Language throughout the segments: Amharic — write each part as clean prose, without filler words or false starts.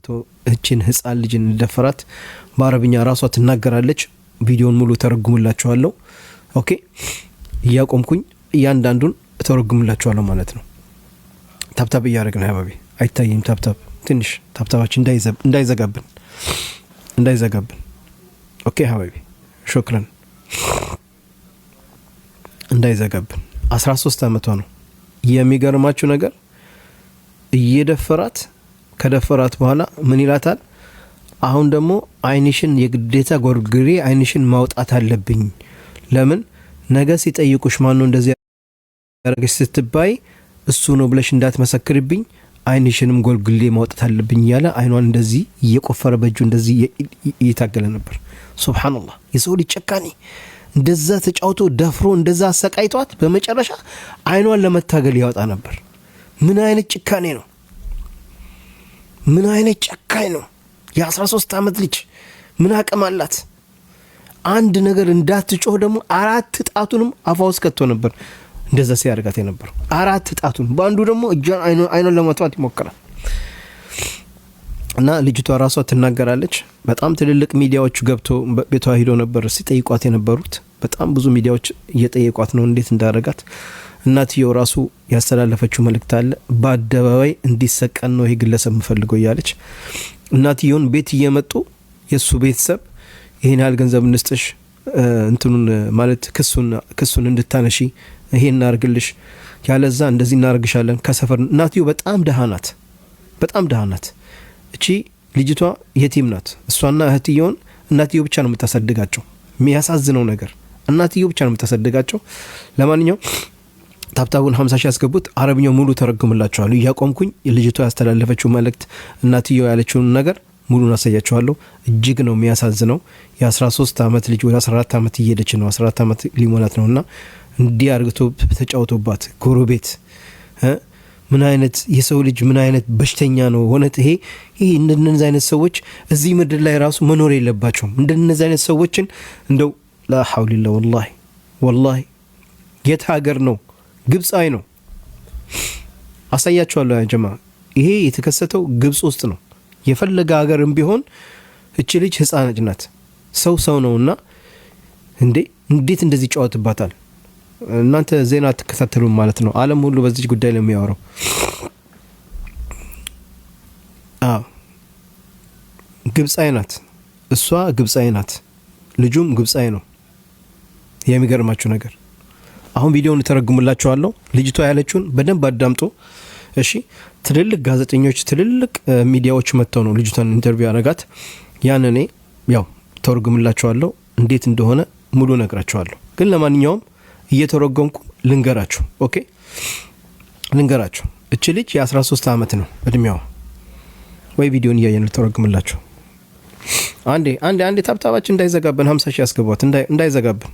ገብቶ እቺን ህፃን ልጅን እንደፈራት በአረብኛ ራሷ ትናገራለች። ቪዲዮውን ሙሉ ተረጉምላችኋለሁ። ኦኬ እያቆምኩኝ እያንዳንዱን ተረጉምላችኋለሁ ማለት ነው። ታብታብ እያደረግን ሀባቢ አይታይም። ታብታብ ትንሽ ታብታባችን እንዳይዘጋብን። ኦኬ ሀባቢ ሹክራን። እንዳይዘጋብን 13 ዓመቷ ነው። የሚገርማችሁ ነገር እየደፈራት ከደፈራት በኋላ ምን ይላታል? አሁን ደግሞ አይንሽን የግዴታ ጎርግሬ አይንሽን ማውጣት አለብኝ። ለምን ነገ ሲጠይቁሽ ማን ነው እንደዚህ ያደረገሽ ስትባይ እሱ ነው ብለሽ እንዳትመሰክርብኝ አይንሽንም ጎልግሌ ማውጣት አለብኝ ያለ አይኗን እንደዚህ እየቆፈረ በእጁ እንደዚህ እየታገለ ነበር። ሱብሃንአላህ የሰው ልጅ ጨካኔ እንደዛ ተጫውቶ ደፍሮ እንደዛ አሰቃይቷት በመጨረሻ አይኗን ለመታገል ያወጣ ነበር። ምን አይነት ጭካኔ ነው? ምን አይነት ጨካኝ ነው? የ13 ዓመት ልጅ ምን አቅም አላት? አንድ ነገር እንዳትጮህ ደግሞ 4 ጣቱንም አፏ ውስጥ ከቶ ነበር እንደዛ ሲያርጋት የነበር 4 ጣቱን በአንዱ ደግሞ እጇን አይኗን ለማጥፋት ይሞክራል። እና ልጅቷ ራሷ ትናገራለች። በጣም ትልልቅ ሚዲያዎች ገብቶ ቤቷ ሄዶ ነበር ሲጠይቋት የነበሩት። በጣም ብዙ ሚዲያዎች እየጠየቋት ነው እንዴት እንዳረጋት። እናትየው ራሱ ያስተላለፈችው መልእክት አለ። በአደባባይ እንዲሰቀል ነው ይሄ ግለሰብ የምፈልገው እያለች እናትየውን ቤት እየመጡ የሱ ቤተሰብ ይሄን ያህል ገንዘብ እንስጥሽ እንትኑን ማለት ክሱን እንድታነሺ ይሄን እናርግልሽ ያለዛ እንደዚህ እናርግሻለን ከሰፈር። እናትየው በጣም ደሃናት፣ በጣም ደሃናት። እቺ ልጅቷ የቲም ናት። እሷና እህትየውን እናትየው ብቻ ነው የምታሳድጋቸው። የሚያሳዝነው ነገር እናትየው ብቻ ነው የምታሳድጋቸው። ለማንኛውም ታብታቡን 50 ሺህ ያስገቡት። አረብኛው ሙሉ ተረጉምላችኋለሁ እያቆምኩኝ ልጅቷ ያስተላለፈችው መልእክት እናትየው ያለችውን ነገር ሙሉን አሳያችኋለሁ። እጅግ ነው የሚያሳዝነው። የ13 ዓመት ልጅ ወደ 14 ዓመት እየሄደች ነው። 14 ዓመት ሊሞላት ነውና እንዲህ አርግቶ ተጫውቶባት ጎረቤት ምን አይነት የሰው ልጅ ምን አይነት በሽተኛ ነው ሆነት። ይሄ እንደነዚህ አይነት ሰዎች እዚህ ምድር ላይ ራሱ መኖር የለባቸውም። እንደነዚህ አይነት ሰዎችን እንደው ላ ሐውል ኢላ ወላሂ የት ሀገር ነው? ግብጻዊ ነው። አሳያችኋለሁ ያ ጀማ። ይሄ የተከሰተው ግብጽ ውስጥ ነው። የፈለገ ሀገርም ቢሆን እቺ ልጅ ህፃን ልጅ ናት። ሰው ነውና እንዴት እንደዚህ ጫወትባታል? እናንተ ዜና ተከታተሉም ማለት ነው። ዓለም ሁሉ በዚህ ጉዳይ ላይ የሚያወራው ግብጻዊ ናት። እሷ ግብጻዊ ናት፣ ልጁም ግብጻዊ ነው። የሚገርማችሁ ነገር አሁን ቪዲዮውን ተረጉምላችኋለሁ። ልጅቷ ያለችውን በደንብ አዳምጡ እሺ። ትልልቅ ጋዜጠኞች ትልልቅ ሚዲያዎች መጥተው ነው ልጅቷን ኢንተርቪው ያረጋት። ያንኔ ያው ተረጉምላችኋለሁ እንዴት እንደሆነ ሙሉ ነግራችኋለሁ። ግን ለማንኛውም እየተረጎምኩ ልንገራችሁ። ኦኬ ልንገራችሁ። እቺ ልጅ የ13 ዓመት ነው እድሜዋ። ወይ ቪዲዮን እያየን ተረጉምላችሁ። አንዴ ታብታባችን እንዳይዘጋብን 50 ሺህ ያስገቧት እንዳይዘጋብን።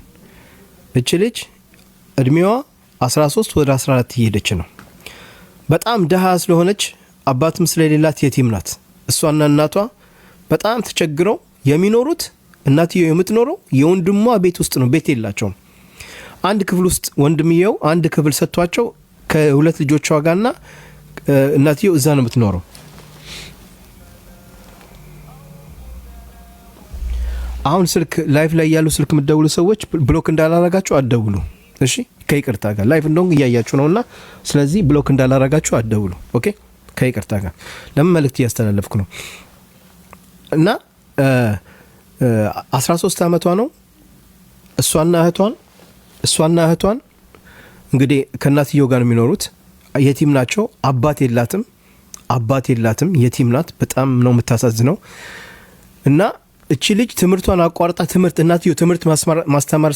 እቺ ልጅ እድሜዋ 13 ወደ 14 እየሄደች ነው። በጣም ደሃ ስለሆነች አባትም ስለሌላት የቲም ናት። እሷና እናቷ በጣም ተቸግረው የሚኖሩት እናትየው የምትኖረው የወንድሟ ቤት ውስጥ ነው። ቤት የላቸውም። አንድ ክፍል ውስጥ ወንድምየው አንድ ክፍል ሰጥቷቸው ከሁለት ልጆቿ ጋርና እናትየው እዛ ነው የምትኖረው። አሁን ስልክ ላይፍ ላይ ያሉ ስልክ የምትደውሉ ሰዎች ብሎክ እንዳላረጋችሁ አትደውሉ እሺ። ከይቅርታ ጋር ላይፍ እንደው እያያችሁ ነውና ስለዚህ ብሎክ እንዳላረጋችሁ አትደውሉ ኦኬ። ከይቅርታ ጋር ለምን መልእክት ያስተላለፍኩ ነው። እና 13 ዓመቷ ነው። እሷና እህቷን እንግዲህ ከናትየው ጋር የሚኖሩት የቲም ናቸው። አባት የላትም የቲም ናት። በጣም ነው የምታሳዝነው። እና እቺ ልጅ ትምህርቷን አቋርጣ እናትየው ትምህርት ማስተማር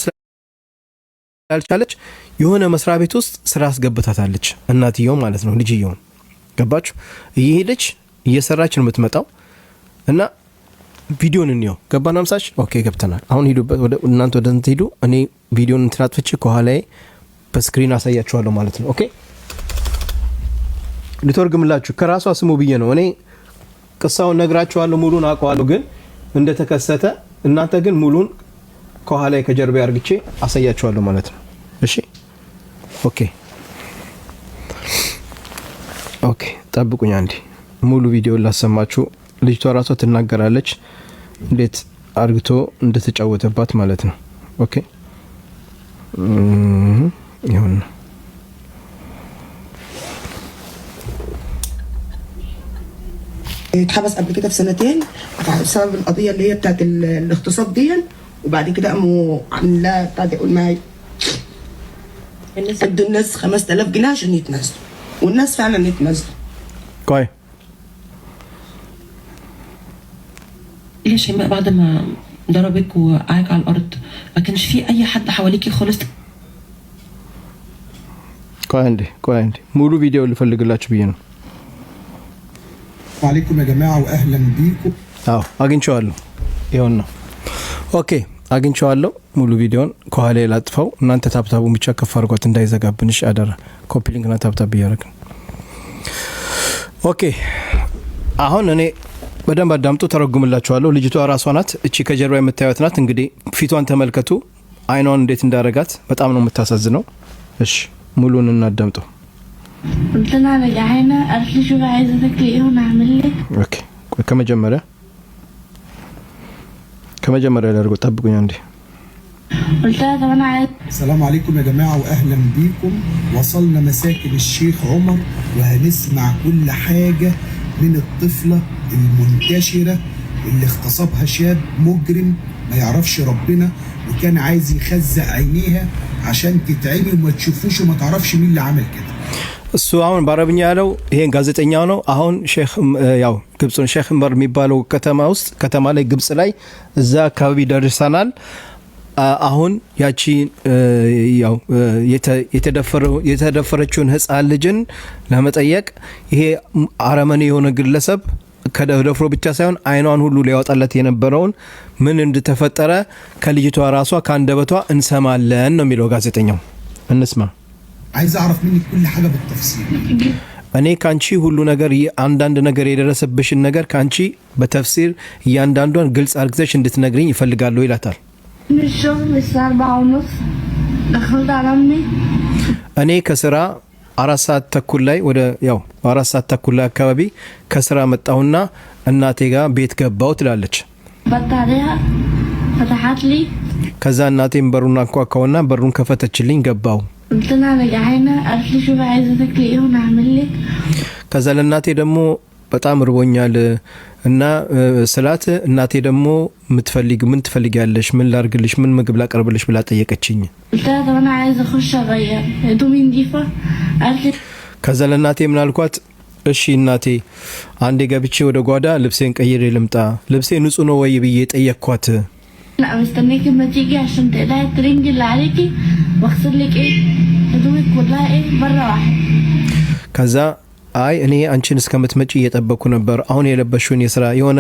ስላልቻለች የሆነ መስሪያ ቤት ውስጥ ስራ አስገብታታለች። እናትየው ማለት ነው ልጅየውን። ገባችሁ? እየሄደች እየሰራች ነው የምትመጣው። እና ቪዲዮን እንየው። ገባን? 50 ኦኬ ገብተናል። አሁን ሂዱበት እናንተ ወደ እንት ሂዱ። እኔ ቪዲዮን እንትናጥፍቼ ከኋላዬ በስክሪን አሳያችኋለሁ ማለት ነው ኦኬ። ልተርጉምላችሁ ከራሷ ስሙ ብዬ ነው። እኔ ቅሳውን ነግራችኋለሁ፣ ሙሉን አውቀዋለሁ ግን እንደተከሰተ እናንተ ግን ሙሉን ከኋላዬ ከጀርባ አርግቼ አሳያችኋለሁ ማለት ነው እሺ ኦኬ ጠብቁኝ አንዴ ሙሉ ቪዲዮ ላሰማችሁ ልጅቷ ራሷ ትናገራለች እንዴት አርግቶ እንደተጫወተባት ማለት ነው። ኦኬ ይሁን اتحبس قبل كده في سنتين بسبب القضيه اللي هي بتاعت الاغتصاب دي، وبعد كده قاموا عاملين لها بتاع ده يقول معايا ادوا الناس 5000 جنيه عشان يتنازلوا، والناس فعلا يتنازلوا. كويس. يا شيماء بعد ما ضربك وقعك على الارض ما كانش في اي حد حواليكي خالص؟ كويس ሙሉ ቪዲዮ ልፈልግላችሁ ብዬ ነው። عليكم يا جماعه واهلا بيكم. አግኝቼዋለሁ። ይኸውና ኦኬ አግኝቼዋለሁ። ሙሉ ቪዲዮን ከኋላ ላጥፋው። እናንተ ታብታቡን ብቻ ከፍ አድርጓት እንዳይዘጋብንሽ አደራ። ኮፒ ሊንክና ታብታብ እያደረግን ኦኬ። አሁን እኔ በደንብ አዳምጡ፣ ተረጉምላችኋለሁ። ልጅቷ ራሷ ናት። እቺ ከጀርባ የምታዩት ናት። እንግዲህ ፊቷን ተመልከቱ፣ አይኗን እንዴት እንዳረጋት በጣም ነው የምታሳዝነው። እሺ ሙሉን እናዳምጡ። قلت لها رجعينا قالت لي شوفي عايزه تاكلي ايه وانا اعمل لك. اوكي كمجمرة لارجو طبقوا عندي. قلت لها طب انا عايز. السلام عليكم يا جماعه واهلا بيكم. وصلنا مساكن الشيخ عمر وهنسمع كل حاجه من الطفله المنتشره اللي اغتصبها شاب مجرم ما يعرفش ربنا وكان عايز يخزق عينيها عشان تتعمي وما تشوفوش وما تعرفش مين اللي عمل كده. እሱ አሁን በአረብኛ ያለው ይሄን ጋዜጠኛው ነው። አሁን ሼክ ያው ግብጽን ሼክ ዑመር የሚባለው ከተማ ላይ ግብጽ ላይ እዛ አካባቢ ደርሰናል። አሁን ያቺ ያው የተደፈረችውን ህፃን ልጅን ለመጠየቅ ይሄ አረመኔ የሆነ ግለሰብ ከደፍሮ ብቻ ሳይሆን አይኗን ሁሉ ሊያወጣለት የነበረውን ምን እንደተፈጠረ ከልጅቷ ራሷ ካንደበቷ እንሰማለን ነው የሚለው ጋዜጠኛው። እንስማ። عايز اعرف منك كل حاجه بالتفصيل. እኔ ካንቺ ሁሉ ነገር አንዳንድ ነገር የደረሰብሽን ነገር ካንቺ በተፍሲር እያንዳንዷን ግልጽ አርግዘሽ እንድትነግሪኝ ይፈልጋለሁ ይላታል። من الشغل الساعة 4:30 دخلت على امي. እኔ ከስራ 4 ሰዓት ተኩል ላይ ወደ ያው 4 ሰዓት ተኩል ላይ አካባቢ ከስራ መጣሁና እናቴ ጋር ቤት ገባው ትላለች። بط عليها فتحت لي. ከዛ እናቴም በሩን አንኳኳውና በሩን ከፈተችልኝ ገባው። قلت لها رجعينا قالت لي شوفي عايزه تاكلي ايه وانا اعمل لك. ከዛ ለእናቴ ደግሞ በጣም ርቦኛል እና ስላት እናቴ ደግሞ ምን ትፈልጊያለሽ? ምን ላርግልሽ? ምን ምግብ ላቀርብልሽ ብላ ጠየቀችኝ። قلت لها طب انا عايزه اخش اغير هدومي نضيفه. قالت لي ከዛ ለእናቴ ምን አልኳት? እሺ እናቴ አንዴ ገብቼ ወደ ጓዳ ልብሴን ቀይሬ ልምጣ፣ ልብሴ ንጹህ ነው ወይ ብዬ ጠየቅኳት። لا مستنيكي ما تيجي عشان تقلعي الترنج اللي عليكي واغسل لك ايه هدومك كلها ايه بره واحد. ከዛ አይ እኔ አንቺን እስከምትመጪ እየጠበኩ ነበር። አሁን የለበሽውን የስራ የሆነ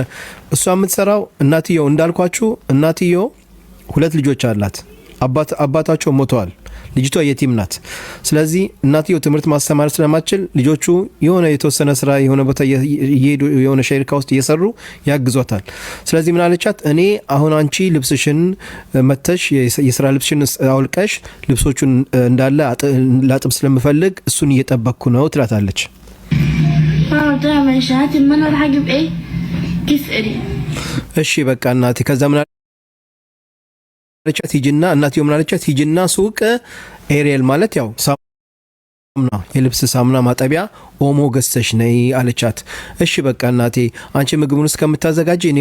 እሷ የምትሰራው እናትየው እንዳልኳችሁ እናትየው 2 ልጆች አላት። አባታቸው ሞተዋል። ልጅቷ የቲም ናት። ስለዚህ እናትየው ትምህርት ማስተማር ስለማትችል ልጆቹ የሆነ የተወሰነ ስራ የሆነ ቦታ እየሄዱ የሆነ ሸሪካ ውስጥ እየሰሩ ያግዟታል። ስለዚህ ምን አለቻት? እኔ አሁን አንቺ ልብስሽን መተሽ የስራ ልብስሽን አውልቀሽ ልብሶቹን እንዳለ ላጥብ ስለምፈልግ እሱን እየጠበቅኩ ነው ትላታለች። قلت لها ماشي هاتي ما انا راح اجيب ايه كيس قري. እሺ በቃ እናቴ ከዛ ምን አለቻት? ሂጂና እናትየው ምን አለቻት? ሂጂና ሱቅ ኤሪየል ማለት ያው ሳሙና የልብስ ሳሙና ማጠቢያ ኦሞ ገዝተሽ ነይ አለቻት። እሺ በቃ እናቴ አንቺ ምግቡን እስከምታዘጋጂ እኔ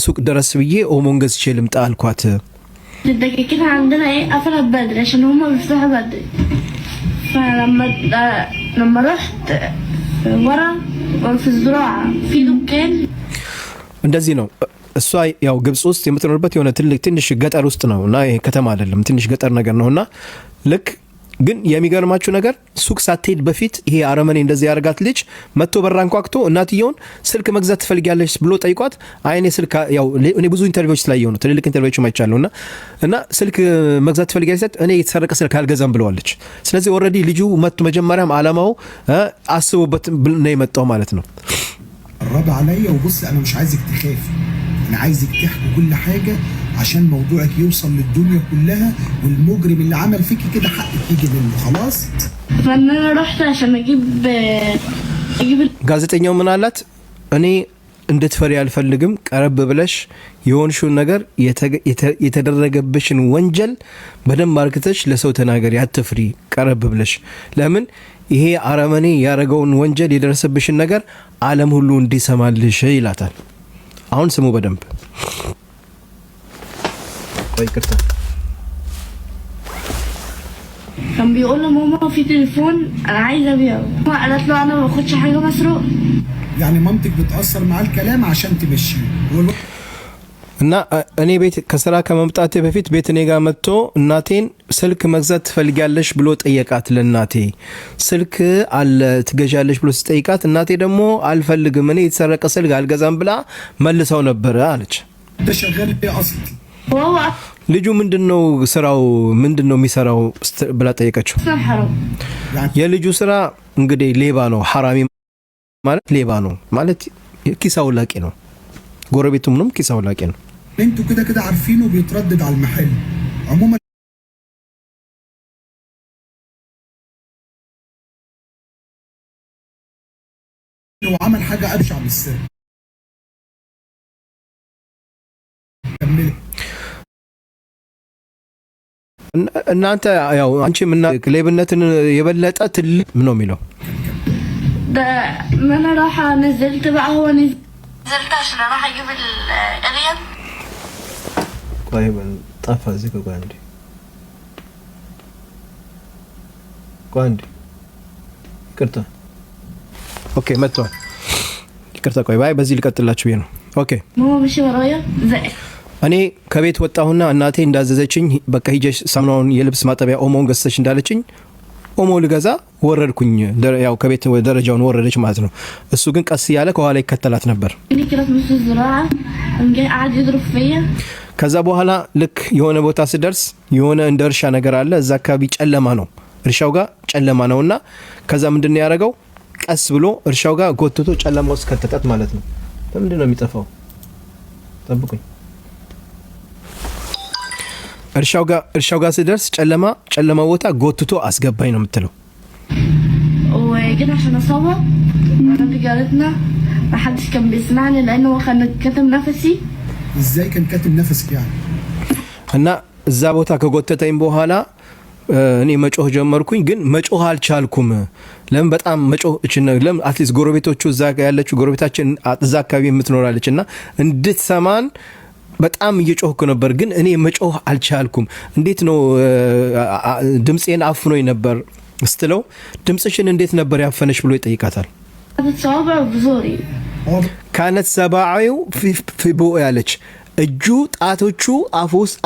ሱቅ ድረስ ብዬ ኦሞን ገዝቼ ልምጣ አልኳት። الدكاكين عندنا ايه قفلت بدري عشان هما بيفتحوا بدري. فلما رحت ورا في الزراعة في دكان እንደዚህ ነው። እሷ ያው ግብጽ ውስጥ የምትኖርበት የሆነ ትንሽ ገጠር ውስጥ ነውና ይሄ ከተማ አይደለም፣ ትንሽ ገጠር ነገር ነውና ልክ ግን የሚገርማችሁ ነገር ሱቅ ሳትሄድ በፊት ይሄ አረመኔ እንደዚህ ያርጋት ልጅ መጥቶ በራን ቋቅቶ እናትየውን ስልክ መግዛት ትፈልጊያለሽ ብሎ ጠይቋት፣ አይኔ ስልክ ያው እኔ ብዙ ኢንተርቪዎች ላይ ነው ትልልቅ ኢንተርቪዎች ማይቻለውና እና ስልክ መግዛት ትፈልጊያለሽ እኔ የተሰረቀ ስልክ አልገዛም ብለዋለች። ስለዚህ ኦሬዲ ልጁ መጥቶ መጀመሪያም አላማው አስቦበት ነው የመጣው ማለት ነው። الرد عليا وبص انا مش عايزك تخافي، انا عايزك تحكي كل حاجه عشان موضوعك يوصل للدنيا كلها والمجرم اللي عمل فيكي كده حقك يجي منه خلاص. فانا رحت عشان اجيب ጋዜጠኛው ምን አላት? እኔ እንድትፈሪ አልፈልግም። ቀረብ ብለሽ የሆንሽውን ነገር የተደረገብሽን ወንጀል በደንብ አርክተሽ ለሰው ተናገሪ፣ አትፍሪ። ቀረብ ብለሽ ለምን ይሄ አረመኔ ያረገውን ወንጀል የደረሰብሽን ነገር ዓለም ሁሉ እንዲሰማልሽ ይላታል። አሁን ስሙ በደንብ ይቅርታ። كان بيقول له ماما في تليفون انا عايزه ابيعه. قالت له انا ما باخدش حاجه مسروق. يعني مامتك بتأثر معاه الكلام عشان تمشيه. እና እኔ ቤት ከስራ ከመምጣቴ በፊት ቤት እኔ ጋር መጥቶ እናቴን ስልክ መግዛት ትፈልጊያለሽ ብሎ ጠየቃት። ለእናቴ ስልክ አለ ትገዣለሽ ብሎ ሲጠይቃት እናቴ ደግሞ አልፈልግም እኔ የተሰረቀ ስልክ አልገዛም ብላ መልሰው ነበር አለች። ተሸገል አስል ልጁ ምንድነው ስራው ምንድነው የሚሰራው ብላ ጠየቀችው። የልጁ ስራ እንግዲህ ሌባ ነው። ሐራሚ ማለት ሌባ ነው ማለት ኪስ አውላቂ ነው። ጎረቤቱ ምንም ኪስ አውላቂ ነው። انتوا كده عارفينه بيتردد على المحل عموما. لو عمل حاجه ابشع من السر كمل. እናንተ ያው አንቺ ምን ሌብነትን የበለጠ ትልቅ ምን ነው የሚለው ده ما انا راح نزلت بقى هو نزلت عشان اروح اجيب الاريال. ቆይ ጠፋ እዚህ ጋር ጓንዲ ይቅርታ። ኦኬ መጥቷል። ይቅርታ ቆይ ባይ በዚህ ልቀጥላችሁ ነው። ኦኬ ماما مشي ورايا زق. እኔ ከቤት ወጣሁና እናቴ እንዳዘዘችኝ በቃ ሂጀሽ ሳሙናውን የልብስ ማጠቢያ ኦሞን ገዝተሽ እንዳለችኝ ኦሞ ልገዛ ወረድኩኝ። ያው ከቤት ደረጃውን ወረደች ማለት ነው። እሱ ግን ቀስ ያለ ከኋላ ይከተላት ነበር። اللي كانت نص الزراعه قام جاي قاعد يضرب فيا. ከዛ በኋላ ልክ የሆነ ቦታ ስደርስ የሆነ እንደ እርሻ ነገር አለ። እዛ አካባቢ ጨለማ ነው፣ እርሻው ጋር ጨለማ ነውና ከዛ ምንድነው ያደረገው ቀስ ብሎ እርሻው ጋር ጎትቶ ጨለማ ውስጥ ከተታት ማለት ነው። ለምንድነው የሚጠፋው? ጠብቁኝ። እርሻው ጋር ስደርስ ጨለማ ቦታ ጎትቶ አስገባኝ ነው የምትለው። وجينا عشان اصور مرات جارتنا ما حدش كان بيسمعني لانه هو كان كاتم نفسي. ازاي كان كاتم نفسك يعني؟ እና እዛ ቦታ ከጎተተኝ በኋላ እኔ መጮህ ጀመርኩኝ። ግን መጮህ አልቻልኩም። ለምን በጣም መጮህ ለምን አትሊስት ጎረቤቶቹ እዛ ያለችው ጎረቤታችን እዛ አካባቢ የምትኖራለችና እንድትሰማን በጣም እየጮህኩ ነበር። ግን እኔ መጮህ አልቻልኩም። እንዴት ነው ድምጼን አፍኖኝ ነበር ስትለው ድምጽሽን እንዴት ነበር ያፈነሽ ብሎ ይጠይቃታል። صوابع بزوري ካነት ሰባዓዩ في ቦ ያለች እጁ ጣቶቹ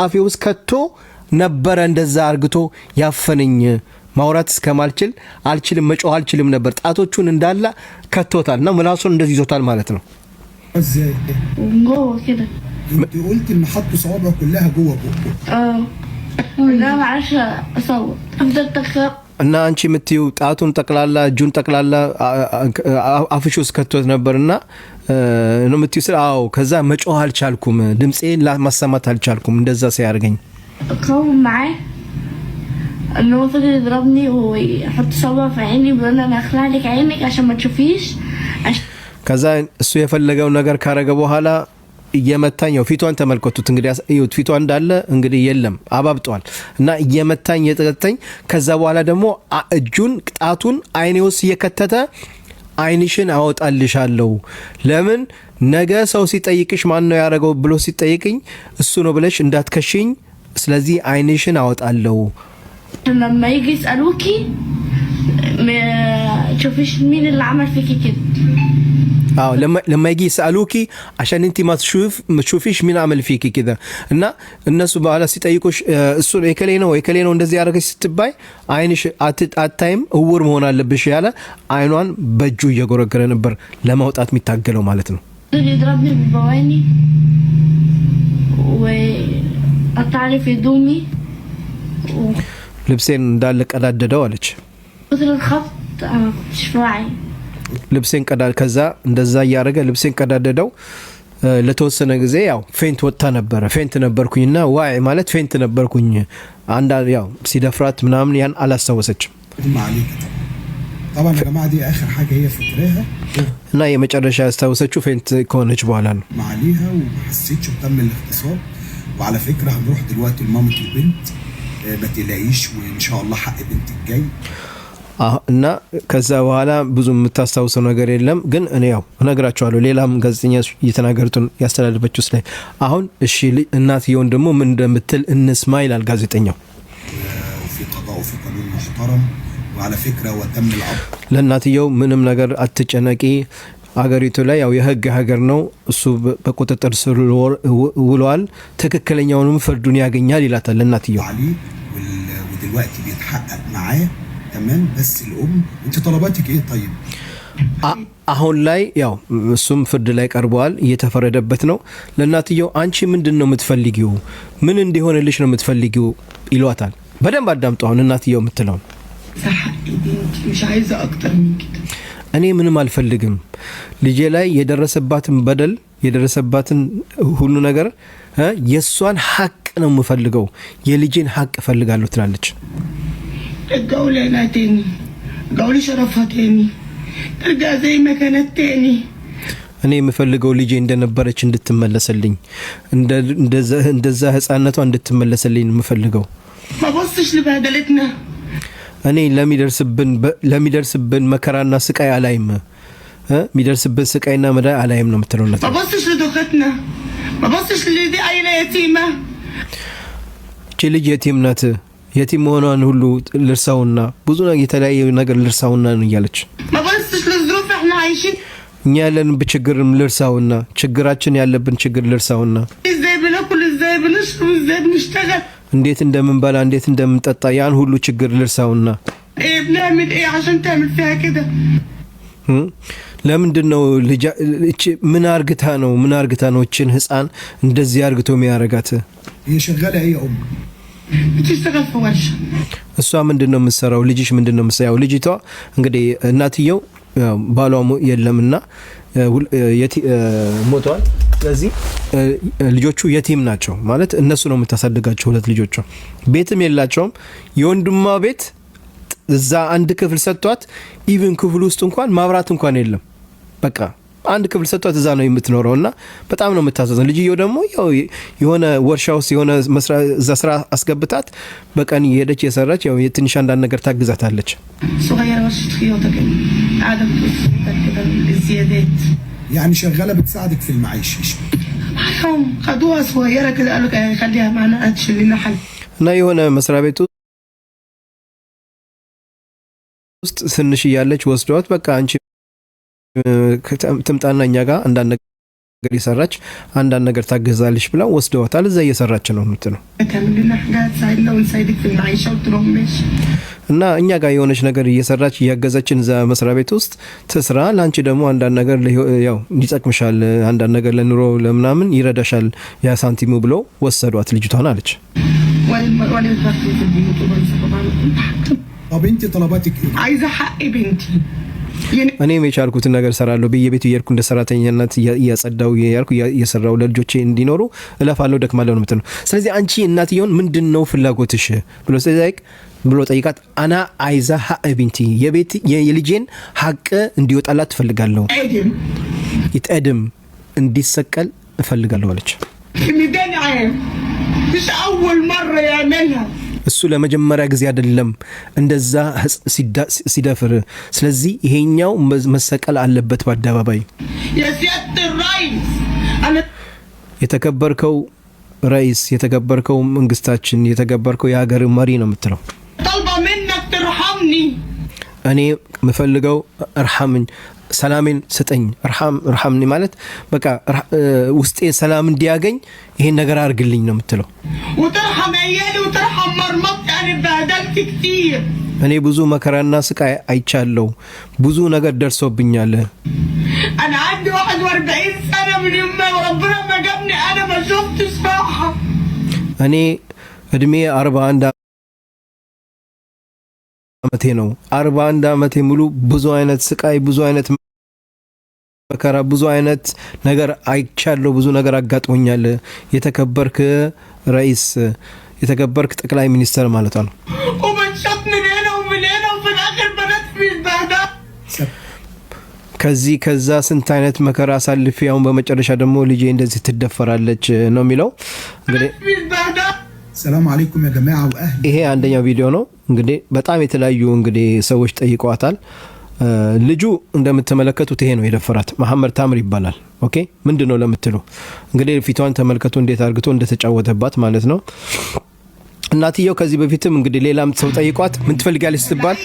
አፌ ውስጥ ከቶ ነበረ እንደዛ አርግቶ ያፈነኝ። ማውራት እስከማልችል አልችልም፣ መጮህ አልችልም ነበር። ጣቶቹን እንዳላ ከቶታል ነው ምላሱን እንደዚህ ይዞታል ማለት ነው። ازاي؟ جوه كده. انت قلت ان حط صوابعه كلها جوه بقه. لا معلش اصور فضلت اخاف. እና አንቺ የምትይው ጣቱን ጠቅላላ እጁን ጠቅላላ አፍሽ ውስጥ ከቶት ነበርና ነው የምትይው ስለ አዎ። ከዛ መጮህ አልቻልኩም፣ ድምጼን ማሰማት አልቻልኩም እንደዛ ሲያርገኝ። اتخاوم معاه انه هو فضل يضربني ويحط صوابعه في عيني ويقول لي انا هخلع لك عينك عشان ما تشوفيش. ከዛ እሱ የፈለገው ነገር ካረገ በኋላ እየመታኝ ነው። ፊቷን ተመልከቱት እንግዲህ እዩት። ፊቷ እንዳለ እንግዲህ የለም አባብጧል። እና እየመታኝ እየተቀጠኝ ከዛ በኋላ ደግሞ እጁን ጣቱን አይኔ ውስጥ እየከተተ አይንሽን አወጣልሻለሁ፣ ለምን ነገ ሰው ሲጠይቅሽ ማን ነው ያረገው ብሎ ሲጠይቅኝ እሱ ነው ብለሽ እንዳትከሽኝ፣ ስለዚህ አይንሽን አወጣለሁ። لما يجي يسالوكي ما تشوفيش مين اللي عمل فيكي كده. لما يجي يسألوكي عشان انت ما تشوفيش مين عمل فيكي كده. እና እነሱ በኋላ ሲጠይቁሽ እሱ የከሌ ነው እንደዚህ ያረገሽ ስትባይ አይንሽ አታይም እውር መሆን አለብሽ ያለ አይኗን በእጁ እየጎረገረ ነበር ለማውጣት የሚታገለው ማለት ነው። يضربني ببواني وقطع لي في هدومي ልብሴን እንዳለ ቀዳደደው አለች። كتر الخبط انا مش واعي ልብሴን ቀዳል ከዛ እንደዛ ያረገ ልብሴን ቀዳደደው። ለተወሰነ ጊዜ ያው ፌንት ወጣ ነበር። ፌንት ነበርኩኝና ዋይ ማለት ፌንት ነበርኩኝ። አንድ ያው ሲደፍራት ምናምን ያን አላስተወሰችም። طبعا يا جماعه دي اخر حاجه هي فاكراها እና የመጨረሻ ያስታወሰችው ፌንት ከሆነች በኋላ ነው عليها وما حسيتش وتم الاغتصاب. وعلى فكره هنروح دلوقتي لمامه البنت ما تلاقيش وان شاء الله حق بنت الجاي. እና ከዛ በኋላ ብዙ የምታስታውሰው ነገር የለም ግን እኔ ያው እነግራቸዋለሁ ሌላም ጋዜጠኛ እየተናገሩትን ያስተላልፈችው ስለ አሁን እሺ እናትየውን ደግሞ ምን እንደምትል እንስማ ይላል ጋዜጠኛው وفي قضاء وفي قانون محترم وعلى فكره وتم العرض ለእናትየው ምንም ነገር አትጨነቂ አገሪቱ ላይ ያው የህግ ሀገር ነው እሱ በቁጥጥር ስር ውሏል ትክክለኛውንም ፍርዱን ያገኛል ይላታል ለእናትየው عليه ودلوقتي بيتحقق معاه كمان بس الام انت طلباتك ايه طيب አሁን ላይ ያው እሱም ፍርድ ላይ ቀርቧል እየተፈረደበት ነው ለእናትየው አንቺ ምንድነው የምትፈልጊው ምን እንዲሆንልሽ ነው የምትፈልጊው ይሏታል በደንብ አዳምጡ አሁን እናትየው የምትለው مش عايزه اكتر من كده እኔ ምንም አልፈልግም ልጄ ላይ የደረሰባትን በደል የደረሰባትን ሁሉ ነገር የሷን ሐቅ ነው የምፈልገው የልጄን ሐቅ ፈልጋለሁ ትላለች الجولة لا تاني جولة شرفها تاني ترجع زي ما كانت تاني እኔ የምፈልገው ልጄ እንደነበረች እንድትመለስልኝ እንደዛ ህፃነቷ እንድትመለስልኝ የምፈልገው ما بصش لبهدلتنا እኔ ለሚደርስብን መከራና ስቃይ አላይም የሚደርስብን ስቃይና መዳይ አላይም ነው የምትለው ما بصش لدوختنا ما بصش لدي عيلة يتيمة እቺ ልጅ የቲም ናት የቲም መሆኗን ሁሉ ልርሳውና ብዙ የተለያየ ነገር ልርሳውና ነው እያለች ما بصش للظروف احنا عايشين እኛ ያለን በችግርም ልርሳውና ችግራችን ያለብን ችግር ልርሳውና ازاي بناكل ازاي بنشرب ازاي بنشتغل እንዴት እንደምንበላ እንዴት እንደምንጠጣ ያን ሁሉ ችግር ልርሳውና ايه بنعمل ايه عشان تعمل فيها كده ለምንድነው ልጅ ምን አርግታ ነው እቺን ህፃን እንደዚህ አርግቶ የሚያረጋት هي شغاله ايه يا ام بتشتغل في ورشه እሷ ምንድነው የምትሰራው ልጅሽ ምንድነው የምትሰራው ልጅቷ እንግዲህ እናትየው ባሏ የለምና ሞቷል ስለዚህ ልጆቹ የቲም ናቸው ማለት እነሱ ነው የምታሳድጋቸው ሁለት ልጆቿ ቤትም የላቸውም የወንድሟ ቤት እዛ አንድ ክፍል ሰጥቷት ኢቭን ክፍል ውስጥ እንኳን ማብራት እንኳን የለም በቃ አንድ ክፍል ሰጥቷት እዛ ነው የምትኖረውና በጣም ነው የምታዘዘው ልጅየው ደግሞ ያው የሆነ ወርሻው የሆነ እዛ ስራ አስገብታት በቀን የሄደች የሰራች ያው የትንሽ አንዳንድ ነገር ታግዛታለች صغيره ورشه خياطه كده قاعده بتوصل كده الزيادات يعني شغاله بتساعدك في المعيشه معاهم خدوها صغيره كده قالوا خليها معنا تشيل لنا حل እና የሆነ መስሪያ ቤት ውስጥ ትንሽ ያለች ወስዷት በቃ አንቺ ትምጣና እኛ ጋር አንዳንድ ነገር ይሰራች አንዳንድ ነገር ታገዛልሽ ብላ ወስደዋታል እዛ እየሰራች ነው እንትነው كملنا حاجات ساعدنا ونساعدك في المعيشه قلت لهم ماشي እና እኛ ጋር የሆነች ነገር እየሰራች ያገዛችን እዛ መስሪያ ቤት ውስጥ ትስራ ላንቺ ደግሞ አንዳንድ ነገር ያው ይጠቅምሻል አንዳንድ ነገር ለኑሮ ለምናምን ይረዳሻል ያ ሳንቲሙ ብሎ ወሰዷት ልጅቷን አለች ولا الفرق في البيوت طبعا طب انت طلباتك ايه عايزه حق بنتي እኔ የቻልኩትን ነገር ሰራለሁ በየቤቱ እየርኩ እንደ ሰራተኛነት እያጸዳው እያልኩ እየሰራው ለልጆቼ እንዲኖሩ እለፋለሁ ደክማለሁ ነው የምትለው ስለዚህ አንቺ እናትየውን ምንድነው ፍላጎትሽ ብሎ ጠይቃት አና አይዛ ሀቅ ቢንቲ የቤት የልጄን ሀቅ እንዲወጣላት ትፈልጋለሁ ይተደም እንዲሰቀል እፈልጋለሁ አለች ميدان عام مش اول مره يعملها እሱ ለመጀመሪያ ጊዜ አይደለም እንደዛ ሲደፍር ስለዚህ ይሄኛው መሰቀል አለበት በአደባባይ የሲያት ራይስ የተከበርከው ራይስ የተከበርከው መንግስታችን የተከበርከው የሀገር መሪ ነው የምትለው طالبه منك ترحمني እኔ መፈልገው እርሐምኝ ሰላሜን ስጠኝ እርሐምኒ ማለት በቃ ውስጤ ሰላም እንዲያገኝ ይሄን ነገር አርግልኝ ነው የምትለው وترحم عيالي وترحم مرمطتي انا اتبهدلت كتير እኔ ብዙ መከራና ስቃይ አይቻለሁ ብዙ ነገር ደርሶብኛል انا عندي 41 سنه من يوم ما ربنا ما جابني انا ما شفتش راحه እኔ እድሜ 41 አመቴ ነው 41 አመቴ ሙሉ ብዙ አይነት ስቃይ ብዙ አይነት መከራ ብዙ አይነት ነገር አይቻለሁ ብዙ ነገር አጋጥሞኛል የተከበርክ ራይስ የተከበርክ ጠቅላይ ሚኒስትር ማለት ነው ومن شطني هنا ومن هنا وفي الاخر بنات في البهدله ከዛ ስንት አይነት መከራ አሳልፌ አሁን በመጨረሻ ደግሞ ልጄ እንደዚህ ትደፈራለች ነው የሚለው። እንግዲህ ሰላም አለይኩም ያ ጀማዓ ወአህሊ። ይሄ አንደኛው ቪዲዮ ነው። እንግዲህ በጣም የተለያዩ እንግዲህ ሰዎች ጠይቀዋታል። ልጁ እንደምትመለከቱት ይሄ ነው የደፈራት፣ መሐመድ ታምር ይባላል። ኦኬ ምንድነው ለምትሉ እንግዲህ ፊቷን ተመልከቱ እንዴት አርግቶ እንደተጫወተባት ማለት ነው። እናትየው ከዚህ በፊትም እንግዲህ ሌላም ሰው ጠይቋት ምን ትፈልጋለች ስትባል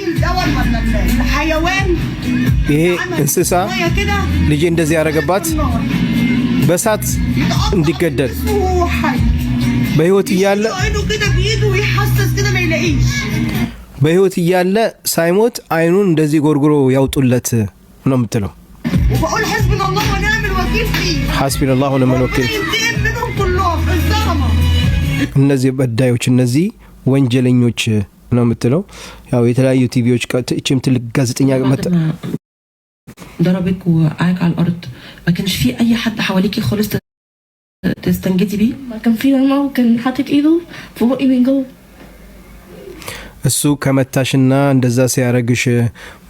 ይሄ እንስሳ ልጄ እንደዚህ ያረገባት በሳት እንዲገደል በህይወት እያለ ሳይሞት አይኑን እንደዚህ ጎርጉሮ ያውጡለት ነው የምትለው። ሐስቢነላሁ ወኒዕመል ወኪል። እነዚህ በዳዮች እነዚህ ወንጀለኞች ነው የምትለው። ያው የተለያዩ ቲቪዎች እቺም ትልቅ ጋዜጠኛ ضربك وقعك على الارض ما كانش في اي حد حواليكي خالص تستنجدي بيه؟ كان في ماما وكان حاطط ايده في بقي من جوه እሱ ከመታሽና እንደዛ ሲያረግሽ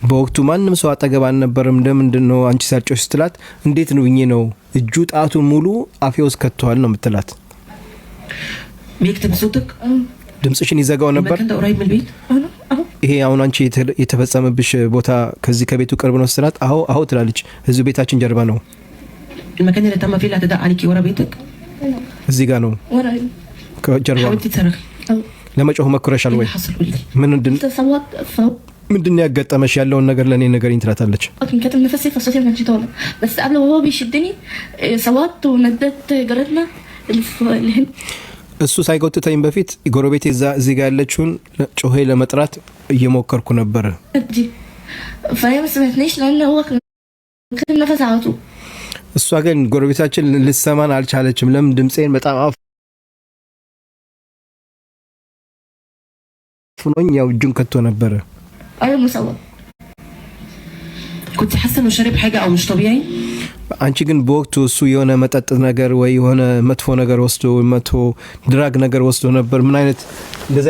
በወቅቱ ማንም ሰው አጠገብ አልነበረም። እንደምንድነው አንቺ ሳጮሽ ስትላት እንዴት ነው እኚህ ነው እጁ ጣቱ ሙሉ አፌ ውስጥ ከተዋል ነው የምትላት። بيكتب صوتك ድምጽሽን ይዘጋው ነበር። كنت قريب من البيت ይሄ አሁን አንቺ የተፈጸመብሽ ቦታ ከዚህ ከቤቱ ቅርብ ነው ስትላት አዎ ትላለች። እዚህ ቤታችን ጀርባ ነው። المكان اللي تم فيه الاعتداء عليكي ورا بيتك እዚህ ጋር ነው ورا ከጀርባ። حاولتي تصرخي ለመጮህ መክረሻል ወይ? ምንድን ያጋጠመሽ ያለውን ነገር ለኔ ነገርኝ ትላታለች። كانت نفسي في صوتي ما كانش طالع بس قبل وهو بيشدني صوت وندت جارتنا اللي هنا እሱ ሳይጎትተኝ በፊት ጎረቤቴ እዚህ ጋር ያለችውን ጮሄ ለመጥራት እየሞከርኩ ነበር። فهي ما سمعتنيش لان هو كان نفس على طول። እሷ ግን ጎረቤታችን ልትሰማን አልቻለችም። ለምን ድምጼን በጣም አፍኖኝ ያው እጁን ከቶ ነበር። ايوه مصور. كنت حاسه انه شارب حاجه او مش طبيعي؟ አንቺ ግን በወቅቱ እሱ የሆነ መጠጥ ነገር ወይ የሆነ መጥፎ ነገር ወስዶ መጥቶ ድራግ ነገር ወስዶ ነበር? ምን አይነት እንደዛ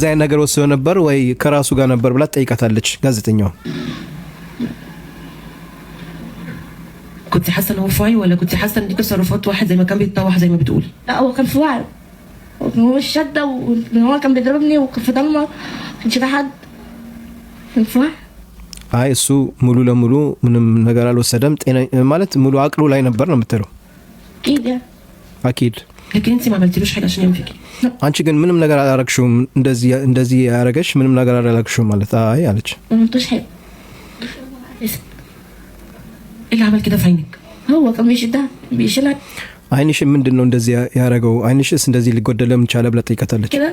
አይነት ነገር ወስዶ ነበር ወይ ከራሱ ጋር ነበር ብላ ጠይቃታለች ጋዜጠኛው። كنت حاسه انه في وعي ولا كنت حاسه ان دي تصرفات واحد زي ما كان بيتطوح زي ما بتقول؟ لا هو كان في وعي، هو الشده وهو كان بيضربني وكان في ضلمه مش في حد، كان في وعي. አይ እሱ ሙሉ ለሙሉ ምንም ነገር አልወሰደም። ጤና ማለት ሙሉ አቅሉ ላይ ነበር ነው የምትለው? አኪድ لكن انت ما عملتيلوش حاجه عشان يعمل فيكي؟ አንቺ ግን ምንም ነገር አላረግሽውም? እንደዚህ ያረገሽ ምንም ነገር አላረግሽውም ማለት? አይ አለች። ما عملتوش حاجه. ايه اللي عمل كده في عينك؟ هو كان بيشيلها አይንሽ ምንድነው እንደዚህ ያረገው? አይንሽስ እንደዚህ ሊጎደል ለምን ቻለ ብላ ጠይቃታለች። كده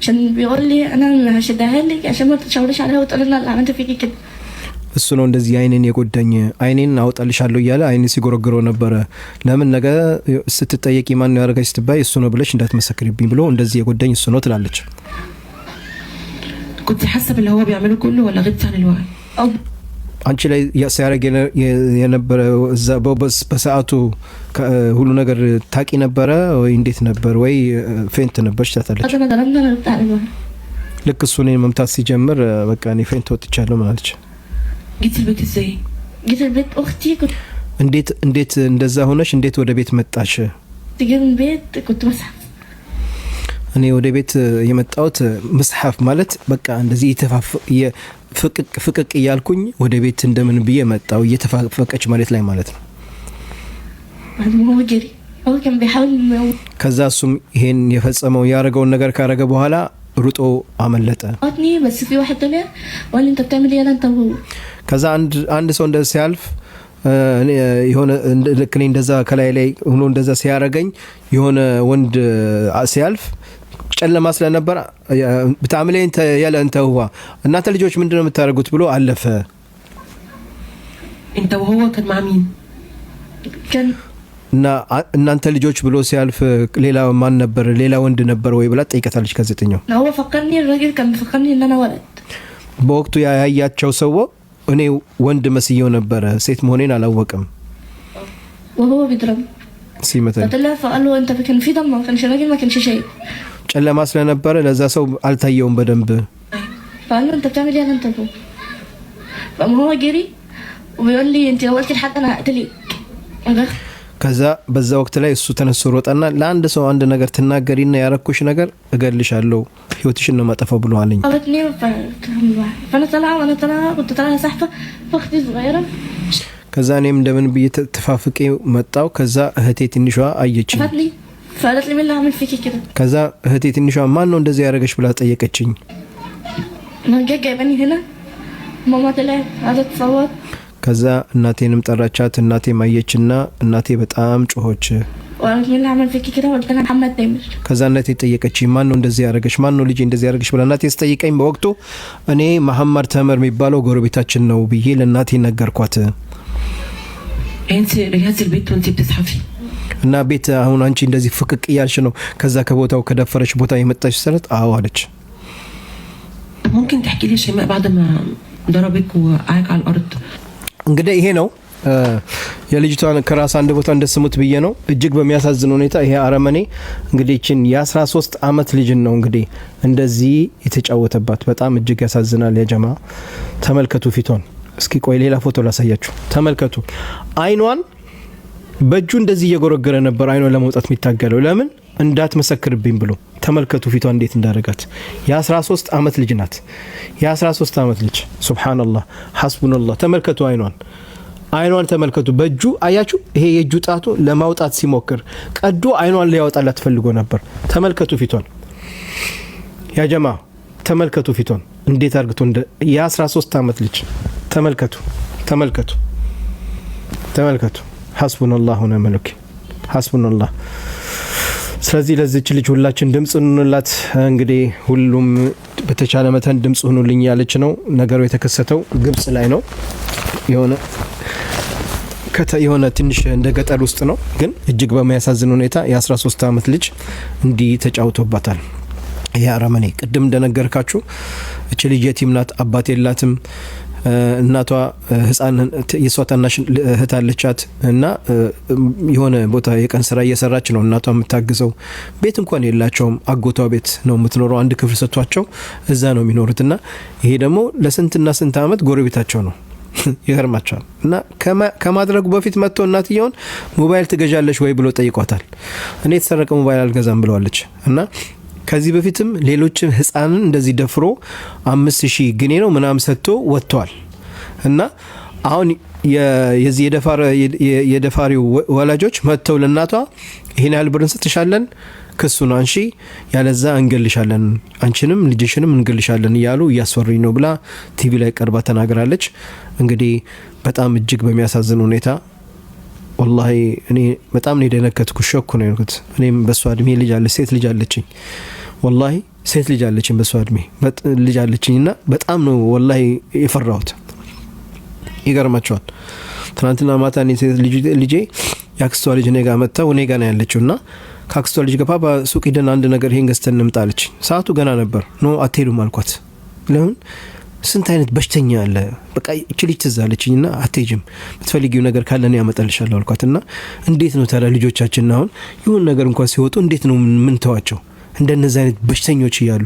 عشان بيقول لي انا هشدها لك عشان ما تشاوريش عليها وتقولي لنا عملت فيكي كده. እሱ ነው እንደዚህ አይኔን የጎዳኝ፣ አይኔን አውጣልሻለሁ እያለ አይኔ ሲጎረግረው ነበረ። ለምን ነገ ስትጠየቂ ማን ነው ያረጋሽ ስትባይ እሱ ነው ብለሽ እንዳትመሰክሪብኝ ብሎ እንደዚህ የጎዳኝ እሱ ነው ትላለች። كنت حاسه باللي هو بيعمله كله ولا غبت عن الوعي؟ አንቺ ላይ ያሳረገ የነበረ እዛ በሰዓቱ ሁሉ ነገር ታቂ ነበረ ወይ እንዴት ነበር? ወይ ፌንት ነበርሽ ታታለች። ልክ እሱ እኔን መምታት ሲጀምር በቃ እኔ ፌንት ወጥቻለሁ ማለች። جيت البيت ازاي؟ جيت البيت اختي كنت እንዴት እንደዛ ሆነሽ እንዴት ወደ ቤት መጣሽ? تجي من البيت كنت مسحف። እኔ ወደ ቤት የመጣሁት መስሐፍ ማለት በቃ እንደዚህ ፍቅቅ እያልኩኝ ወደ ቤት እንደምን ብዬ መጣሁ። እየተፋፈቀች መሬት ላይ ማለት ነው። هو جري هو كان بيحاول ከዛ እሱም ይሄን የፈጸመው ያረገውን ነገር ካረገ በኋላ ሩጦ አመለጠ። بس في واحد طلع وقال لي انت بتعمل ايه انت وهو። ከዛ አንድ ሰው እንደዛ ሲያልፍ የሆነ ለከኔ እንደዛ ከላይ ላይ ሆኖ እንደዛ ሲያረገኝ የሆነ ወንድ ሲያልፍ ጨለማ ስለነበር በታምለኝ ያለ እንተ ሁዋ እናንተ ልጆች ምንድነው የምታረጉት ብሎ አለፈ። انت وهو كان مع مين؟ كان እናንተ ልጆች ብሎ ሲያልፍ ሌላ ማን ነበር? ሌላ ወንድ ነበር ወይ ብላ ጠይቀታለች ጋዜጠኛው። هو فكرني الراجل كان بيفكرني ان انا ولد። በወቅቱ ያያያቸው ሰው እኔ ወንድ መስየው ነበር፣ ሴት መሆኔን አላወቀም። وهو بيضربني ሲመታ طلع فقال له انت كان في دم، ما كانش راجل ما كانش شايف ጨለማ ስለነበረ ለዛ ሰው አልታየውም በደንብ። فقال له انت بتعمل ايه انت وهو فقام هو جري وبيقول لي انت لو قلتي لحد انا هقتلك. ከዛ በዛ ወቅት ላይ እሱ ተነስቶ ሮጠና ለአንድ ሰው አንድ ነገር ትናገሪና ያረኩሽ ነገር እገልሻለሁ ህይወትሽን ነው ማጠፋው ብሎ አለኝ። فانا طلع كنت طالعه سحفه فاختي صغيره ከዛ እኔም እንደምን ብዬ ተፋፍቄ መጣው። ከዛ እህቴ ትንሿ አየችኝ። فقالت لي مين اللي عمل فيكي كده؟ ከዛ እህቴ ትንሿ ማን ነው እንደዚህ ያረጋሽ ብላ ጠየቀችኝ። من جايباني هنا ماما طلعت قعدت تصوت። ከዛ እናቴንም ጠራቻት። እናቴ ማየችና እናቴ በጣም ጮኸች። وقالت مين اللي عمل فيكي كده؟ قلت لها محمد تامر። ከዛ እናቴ ጠየቀችኝ ማን ነው እንደዚህ ያረጋሽ? ማን ነው ልጄ እንደዚህ ያረጋሽ ብላ እናቴ ስጠይቀኝ በወቅቱ እኔ መሐመድ ተመር የሚባለው ጎረቤታችን ነው ብዬ ለእናቴ ነገርኳት። انت رجعتي البيت وانت بتزحفي እና ቤት አሁን አንቺ እንደዚህ ፍቅቅ እያልሽ ነው ከዛ ከቦታው ከደፈረሽ ቦታ የመጣሽ ሰረት? አዎ አለች። ممكن تحكي لي شيماء بعد ما ضربك وقعك على الارض؟ እንግዲህ ይሄ ነው የልጅቷን ከራስ አንድ ቦታ እንደስሙት ብዬ ነው። እጅግ በሚያሳዝን ሁኔታ ይሄ አረመኔ እንግዲህ እቺን የ13 አመት ልጅ ነው እንግዲህ እንደዚህ የተጫወተባት። በጣም እጅግ ያሳዝናል። ያ ጀማ ተመልከቱ ፊቷን። እስኪ ቆይ ሌላ ፎቶ ላሳያችሁ። ተመልከቱ አይኗን በእጁ እንደዚህ እየጎረገረ ነበር አይኗን ለመውጣት የሚታገለው ለምን እንዳትመሰክርብኝ ብሎ። ተመልከቱ ፊቷ እንዴት እንዳረጋት። የ13 አመት ልጅ ናት። የ13 አመት ልጅ ሱብሃንአላህ ሐስቡናላህ። ተመልከቱ አይኗን ተመልከቱ። በእጁ አያችሁ ይሄ የእጁ ጣቱ ለማውጣት ሲሞክር ቀዶ አይኗን ሊያወጣላት ፈልጎ ነበር። ተመልከቱ ፊቷን ያ ጀማ ተመልከቱ ፊቷን እንዴት አርግቶ እንደ የ13 አመት ልጅ ተመልከቱ ሐስቡናላህ ወኒዕመል ወኪል ሐስቡናላህ። ስለዚህ ለዚች ልጅ ሁላችን ድምጽ እንሁንላት። እንግዲህ ሁሉም በተቻለ መተን ድምጽ ሁኑልኝ ያለች ነው። ነገሩ የተከሰተው ግብጽ ላይ ነው። የሆነ ትንሽ እንደ ገጠር ውስጥ ነው። ግን እጅግ በሚያሳዝን ሁኔታ የ13 አመት ልጅ እንዲህ ተጫውቶባታል። ይሄ አረመኔ ቅድም እንደነገርካችሁ እቺ ልጅ የቲም ናት፣ አባት የላትም። እናቷ ህፃን የሷ ታናሽ እህት አለቻት እና የሆነ ቦታ የቀን ስራ እየሰራች ነው እናቷ የምታግዘው። ቤት እንኳን የላቸውም። አጎቷ ቤት ነው የምትኖረው። አንድ ክፍል ሰጥቷቸው እዛ ነው የሚኖሩትና ይሄ ደግሞ ለስንትና ስንት አመት ጎረቤታቸው ነው። ይገርማቸዋል። እና ከማድረጉ በፊት መጥቶ እናትየውን ሞባይል ትገዣለሽ ወይ ብሎ ጠይቋታል። እኔ የተሰረቀ ሞባይል አልገዛም ብለዋለች። እና ከዚህ በፊትም ሌሎችን ህፃንን እንደዚህ ደፍሮ 5000 ግኔ ነው ምናም ሰጥቶ ወጥቷል። እና አሁን የዚህ የደፋሪው ወላጆች መጥተው ለናቷ ይሄን ያህል ብር እንሰጥሻለን ክሱን አንሺ ያለዛ እንገልሻለን፣ አንቺንም ልጅሽንም እንገልሻለን እያሉ እያስወሩኝ ነው ብላ ቲቪ ላይ ቀርባ ተናግራለች። እንግዲህ በጣም እጅግ በሚያሳዝን ሁኔታ ወላሂ እኔ በጣም ነው የደነከትኩ። ሾክ ነው ያልኩት። እኔም በሷ እድሜ ልጅ አለች፣ ሴት ልጅ አለችኝ። ወላሂ ሴት ልጅ አለችኝ፣ በሷ እድሜ ልጅ አለችኝና በጣም ነው ወላሂ የፈራሁት። ይገርማቸዋል። ትናንትና ማታ እኔ ሴት ልጄ ያክስቷ ልጅ እኔ ጋር መጣው እኔ ጋር ነው ያለችውና ካክስቷ ልጅ ጋር ፓፓ ሱቅ ሄደን አንድ ነገር ይሄን ገዝተን እንምጣለች። ሰዓቱ ገና ነበር። ኖ አትሄዱም አልኳት። ለምን ስንት አይነት በሽተኛ አለ። በቃ እቺ ልጅ ተዛለችኝና አትሄጂም፣ የምትፈልጊው ነገር ካለ እኔ ያመጣልሻለሁ አልኳትና እንዴት ነው ታዲያ ልጆቻችን አሁን ይሁን ነገር እንኳን ሲወጡ እንዴት ነው ምን ተዋቸው? እንደነዚህ አይነት በሽተኞች ይያሉ።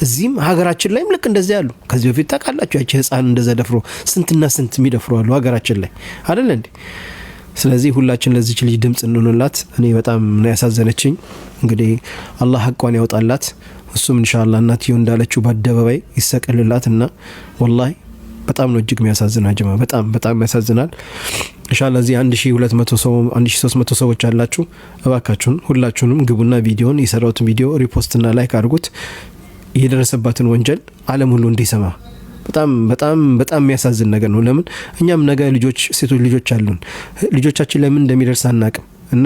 እዚህም ሀገራችን ላይም ልክ እንደዚህ ያሉ። ከዚህ በፊት ታውቃላችሁ ያቺ ህፃን እንደዛ ደፍሮ ስንትና ስንት የሚደፍሩ አሉ ሀገራችን ላይ አይደል እንዴ? ስለዚህ ሁላችን ለዚች ልጅ ድምጽ እንሆንላት። እኔ በጣም ነው ያሳዘነችኝ። እንግዲህ አላህ ሐቋን ያውጣላት። እሱም ኢንሻአላህ እናትየው እንዳለችው በአደባባይ ይሰቀልላትና ወላሂ በጣም ነው እጅግ የሚያሳዝናል ጀማ። በጣም ያሳዝናል። ኢንሻአላህ እዚህ 1200 ሰው 1300 ሰዎች አላችሁ። እባካችሁን ሁላችሁንም ግቡና ቪዲዮን የሰራውትን ቪዲዮ ሪፖስትና ላይክ አድርጉት። የደረሰባትን ወንጀል ዓለም ሁሉ እንዲሰማ። በጣም የሚያሳዝን ነገር ነው። ለምን እኛም ነገ ልጆች ሴቶች ልጆች አሉን። ልጆቻችን ለምን እንደሚደርስ አናቅም። እና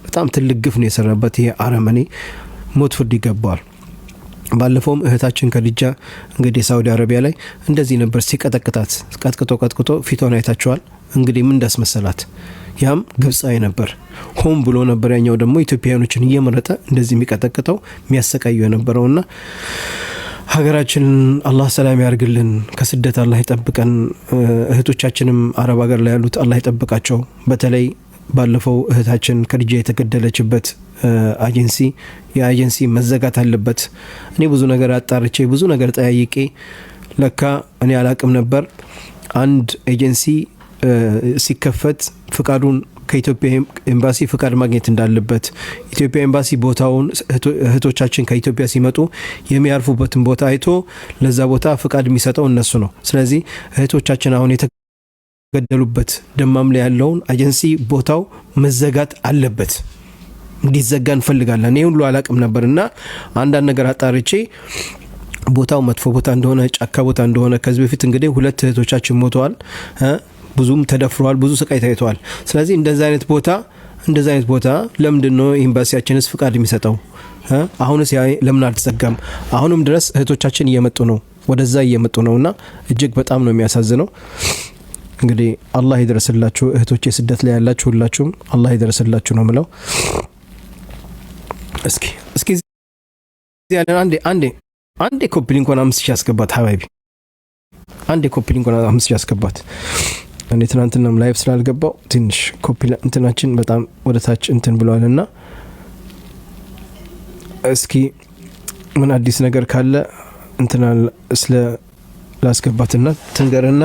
በጣም ትልቅ ግፍ ነው የሰራበት ይሄ አረመኔ። ሞት ፍርድ ይገባዋል። ባለፈውም እህታችን ከዲጃ እንግዲህ ሳውዲ አረቢያ ላይ እንደዚህ ነበር ሲቀጠቅጣት፣ ቀጥቅጦ ፊቷን አይታችኋል። እንግዲህ ምን እንዳስመሰላት። ያም ግብጻዊ ነበር። ሆም ብሎ ነበር። ያኛው ደግሞ ኢትዮጵያውያኖችን እየመረጠ እንደዚህ የሚቀጠቅጠው የሚያሰቃዩ የነበረውና ሀገራችን አላህ ሰላም ያርግልን። ከስደት አላህ ይጠብቀን። እህቶቻችንም አረብ ሀገር ላይ ያሉት አላህ ይጠብቃቸው። በተለይ ባለፈው እህታችን ከዲጃ የተገደለችበት የኤጀንሲ መዘጋት አለበት። እኔ ብዙ ነገር አጣርቼ ብዙ ነገር ጠያይቄ ለካ እኔ አላቅም ነበር። አንድ ኤጀንሲ ሲከፈት ፍቃዱን ከኢትዮጵያ ኤምባሲ ፍቃድ ማግኘት እንዳለበት ኢትዮጵያ ኤምባሲ ቦታውን እህቶቻችን ከኢትዮጵያ ሲመጡ የሚያርፉበትን ቦታ አይቶ ለዛ ቦታ ፍቃድ የሚሰጠው እነሱ ነው። ስለዚህ እህቶቻችን አሁን የተገደሉበት ደማም ላይ ያለውን ኤጀንሲ ቦታው መዘጋት አለበት፣ እንዲዘጋ እንፈልጋለን። እኔ ሁሉ አላቅም ነበርና አንዳንድ ነገር አጣርቼ ቦታው መጥፎ ቦታ እንደሆነ ጫካ ቦታ እንደሆነ ከዚህ በፊት እንግዲህ 2 እህቶቻችን ሞተዋል፣ ብዙም ተደፍረዋል፣ ብዙ ስቃይ ታይተዋል። ስለዚህ እንደዛ አይነት ቦታ ለምንድነው ኤምባሲያችንስ ፍቃድ የሚሰጠው? አሁንስ ለምን አልተዘጋም? አሁንም ድረስ እህቶቻችን እየመጡ ነው፣ ወደዛ እየመጡ ነውና እጅግ በጣም ነው የሚያሳዝነው። እንግዲህ አላህ ይድረስላችሁ እህቶቼ፣ ስደት ላይ ያላችሁ ሁላችሁም አላህ ይድረስላችሁ ነው ምለው። እስኪ ያለን አንዴ ኮፒ ሊንኩን 5000 ያስገባት ሀባይቢ፣ አንዴ ኮፒ ሊንኩን 5000 ያስገባት። እኔ ትናንትናም ላይቭ ስላልገባው ትንሽ ኮፒ እንትናችን በጣም ወደ ታች እንትን ብሏልና እስኪ ምን አዲስ ነገር ካለ እንትና ስለ ላስገባትና ትንገርና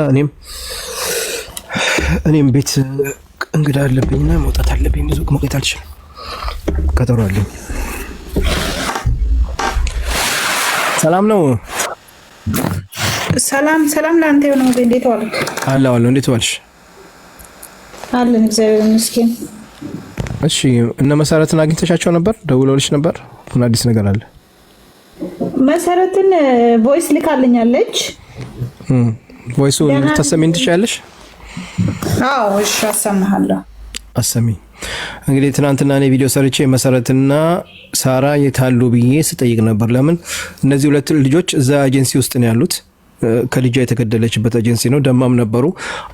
እኔም ቤት እንግዳ አለብኝና መውጣት አለብኝ። ብዙ መቆየት አልችልም፣ ቀጠሮ አለኝ። ሰላም ነው። ሰላም ላንተ ይሁን። እንዴት ዋልክ? አላህ እንዴት ዋልሽ? አለን እግዚአብሔር ይመስገን። እሺ እነ መሰረትን አግኝተሻቸው ነበር? ደውለውልሽ ነበር? ምን አዲስ ነገር አለ? መሰረትን ቮይስ ልካልኛለች። ቮይሱ ልታሰሚኝ ትችያለሽ? አዎ እሺ አሰማሃለሁ። አሰሚ። እንግዲህ ትናንትና እኔ ቪዲዮ ሰርቼ መሰረትና ሳራ የታሉ ብዬ ስጠይቅ ነበር። ለምን እነዚህ 2 ልጆች እዛ ኤጀንሲ ውስጥ ነው ያሉት። ከልጇ የተገደለችበት ኤጀንሲ ነው። ደማም ነበሩ።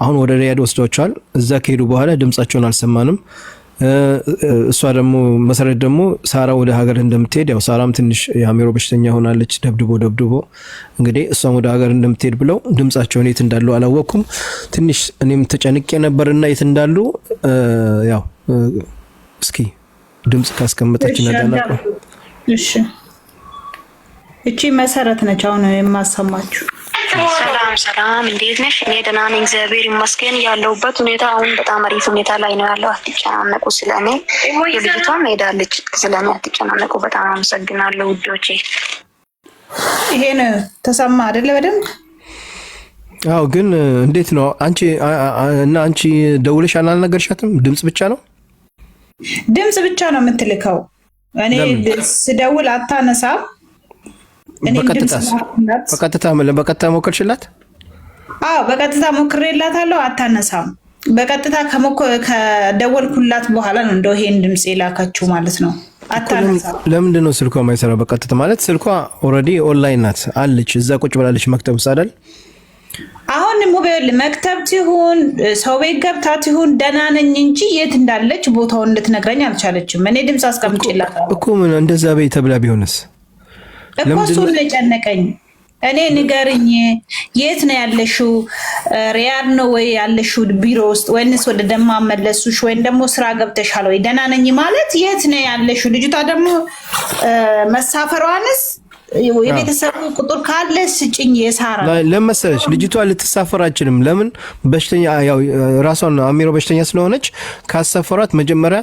አሁን ወደ ሪያድ ወስደዋቸዋል። እዛ ከሄዱ በኋላ ድምጻቸውን አልሰማንም። እሷ ደግሞ መሰረት ደግሞ ሳራ ወደ ሀገር እንደምትሄድ ያው ሳራም ትንሽ የአእምሮ በሽተኛ ሆናለች፣ ደብድቦ እንግዲህ እሷም ወደ ሀገር እንደምትሄድ ብለው ድምጻቸውን የት እንዳሉ አላወቅኩም። ትንሽ እኔም ተጨንቄ ነበርና የት እንዳሉ ያው እስኪ ድምጽ ካስቀመጠች ነዳና እሺ እቺ መሰረት ነች አሁን የማሰማችሁ። ሰላም እንዴት ነሽ? እኔ ደህና ነኝ እግዚአብሔር ይመስገን። ያለሁበት ሁኔታ አሁን በጣም አሪፍ ሁኔታ ላይ ነው ያለው። አትጨናነቁ ስለኔ። የልጅቷም ሄዳለች፣ ስለኔ አትጨናነቁ። በጣም አመሰግናለሁ ውዶቼ። ይሄን ተሰማ አይደለ በደንብ? አዎ ግን እንዴት ነው አንቺ ደውለሽ አልነገርሻትም? ድምጽ ብቻ ነው የምትልከው። እኔ ስደውል አታነሳም። በቀጥታ ሞክርሽላት? አዎ በቀጥታ ሞክሬላታለሁ፣ አታነሳም። በቀጥታ ከደወልኩላት በኋላ ነው እንደው ይሄን ድምጽ የላካችሁ ማለት ነው። አታነሳም። ለምንድን ነው ስልኳ የማይሰራው? በቀጥታ ማለት ስልኳ ኦልሬዲ ኦንላይን ናት አለች፣ እዛ ቁጭ ብላለች መክተብ ውስጥ አይደል? አሁን ሞባይል መክተብ ትሁን ሰው ቤት ገብታ ትሁን ደህና ነኝ እንጂ የት እንዳለች ቦታውን እንድትነግረኝ አልቻለችም። እኔ ድምጽ አስቀምጬላታለሁ እኮ። ምን እንደዛ በይ ተብላ ቢሆንስ? እኮ እሱን ነው የጨነቀኝ። እኔ ንገርኝ፣ የት ነው ያለሽው? ሪያድ ነው ወይ ያለሽው ቢሮ ውስጥ ወይንስ ወደ ደማ መለሱሽ ወይን ደግሞ ስራ ገብተሻል ወይ? ደህና ነኝ ማለት የት ነው ያለሽው? ልጅቷ ደግሞ መሳፈሯንስ የቤተሰቡ ቁጥር ካለ ስጭኝ። የሳራ ለመሰለሽ ልጅቷ ልትሳፈር አችልም። ለምን? በሽተኛ ያው ራሷን አሚሮ በሽተኛ ስለሆነች ካሳፈሯት መጀመሪያ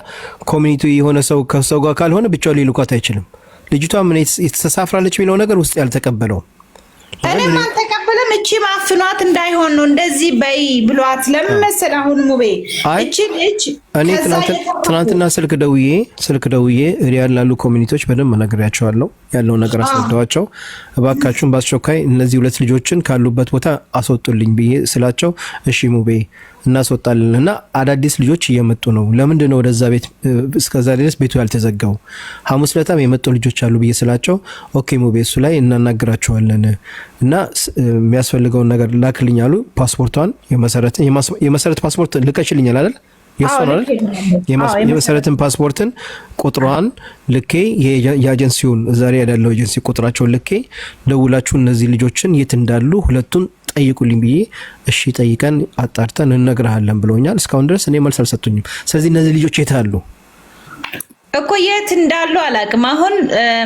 ኮሚኒቲ የሆነ ሰው ከሰው ጋር ካልሆነ ብቻው ሊልኳት አይችልም። ልጅቷ ምን ተሳፍራለች የሚለው ነገር ውስጥ ያልተቀበለው እኔም አልተቀበለም። እቺ ማፍኗት እንዳይሆን ነው እንደዚህ በይ ብሏት። ለምን መሰለህ አሁን ሙቤ እቺ እኔ ትናንትና ስልክ ደውዬ ሪያድ ላሉ ኮሚኒቲዎች በደንብ ነግሬያቸዋለሁ። ያለው ነገር አስረዳዋቸው። እባካችሁን በአስቸኳይ እነዚህ 2 ልጆችን ካሉበት ቦታ አስወጡልኝ ብዬ ስላቸው እሺ ሙቤ እናስወጣለንና አዳዲስ ልጆች እየመጡ ነው። ለምንድን ነው ወደዛ ቤት እስከዛ ድረስ ቤቱ ያልተዘጋው? ሐሙስ ለታም የመጡ ልጆች አሉ ብዬ ስላቸው ኦኬ ሙቤ እሱ ላይ እናናግራቸዋለን እና የሚያስፈልገውን ነገር ላክልኝ አሉ። ፓስፖርቷን የመሰረት ፓስፖርት ልከሽልኛል አይደል? የመሰረትን ፓስፖርትን ቁጥሯን ልኬ የኤጀንሲውን ዛሬ ያለው ኤጀንሲ ቁጥራቸውን ልኬ ደውላችሁ እነዚህ ልጆችን የት እንዳሉ 2ቱን ጠይቁልኝ ብዬ እሺ ጠይቀን አጣርተን እንነግርሃለን ብለውኛል። እስካሁን ድረስ እኔ መልስ አልሰጡኝም። ስለዚህ እነዚህ ልጆች የት አሉ? እኮ የት እንዳሉ አላውቅም። አሁን